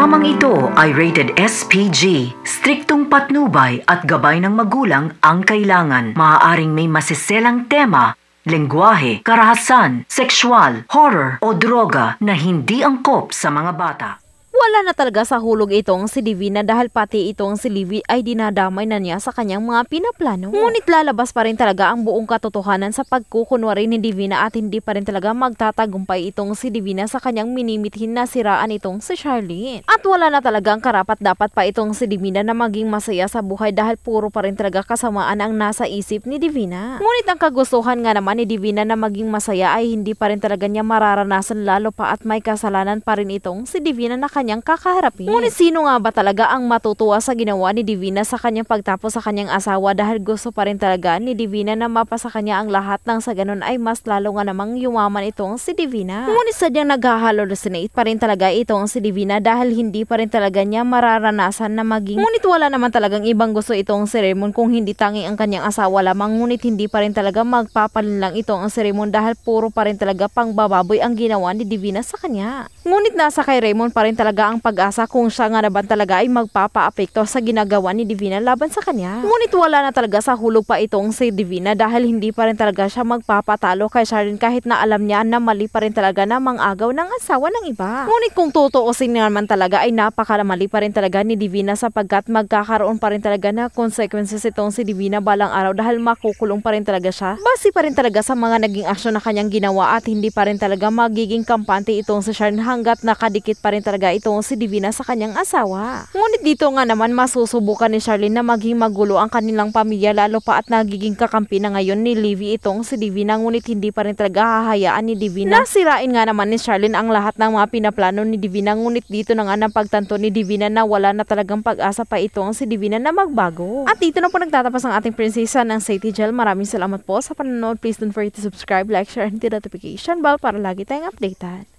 Programang ito ay rated SPG. Striktong patnubay at gabay ng magulang ang kailangan. Maaaring may masiselang tema, lengguwahe, karahasan, sexual, horror o droga na hindi angkop sa mga bata. Wala na talaga sa hulog itong si Divina dahil pati itong si Livy ay dinadamay na niya sa kanyang mga pinaplano. Ngunit lalabas pa rin talaga ang buong katotohanan sa pagkukunwari ni Divina at hindi pa rin talaga magtatagumpay itong si Divina sa kanyang minimithin na siraan itong si Charlene. At wala na talagang karapat dapat pa itong si Divina na maging masaya sa buhay dahil puro pa rin talaga kasamaan ang nasa isip ni Divina. Ngunit ang kagustuhan nga naman ni Divina na maging masaya ay hindi pa rin talaga niya mararanasan lalo pa at may kasalanan pa rin itong si Divina na kanyang kakaharapin. Ngunit sino nga ba talaga ang matutuwa sa ginawa ni Divina sa kanyang pagtapos sa kanyang asawa dahil gusto pa rin talaga ni Divina na mapasa kanya ang lahat nang sa ganun ay mas lalo nga namang yumaman itong si Divina. Ngunit sadyang nag-hallucinate pa rin talaga itong si Divina dahil hindi pa rin talaga niya mararanasan na maging. Ngunit wala naman talagang ibang gusto itong si Raymond kung hindi tanging ang kanyang asawa lamang, ngunit hindi pa rin talaga magpapalinlang itong si Raymond dahil puro pa rin talaga pangbababoy ang ginawa ni Divina sa kanya. Ngunit nasa kay Raymond pa rin talaga ang pag-asa kung siya nga naman talaga ay magpapa-apekto sa ginagawa ni Divina laban sa kanya. Ngunit wala na talaga sa hulog pa itong si Divina dahil hindi pa rin talaga siya magpapatalo kay Charlene kahit na alam niya na mali pa rin talaga na mang-agaw ng asawa ng iba. Ngunit kung tutuusin naman talaga ay napakamali pa rin talaga ni Divina sapagkat magkakaroon pa rin talaga na consequences itong si Divina balang araw dahil makukulong pa rin talaga siya. Base pa rin talaga sa mga naging aksyon na kanyang ginawa at hindi pa rin talaga magiging kampante itong si Charlene hanggat nakadikit pa rin talaga itong si Divina sa kanyang asawa. Ngunit dito nga naman masusubukan ni Charlene na maging magulo ang kanilang pamilya lalo pa at nagiging kakampi na ngayon ni Livy itong si Divina, ngunit hindi pa rin talaga hahayaan ni Divina. Nasirain nga naman ni Charlene ang lahat ng mga pinaplano ni Divina, ngunit dito na nga napagtanto ni Divina na wala na talagang pag-asa pa itong si Divina na magbago. At dito na po nagtatapos ang ating prinsesa ng City Jail. Maraming salamat po sa panonood. Please don't forget to subscribe, like, share, and hit the notification bell para lagi tayong updated.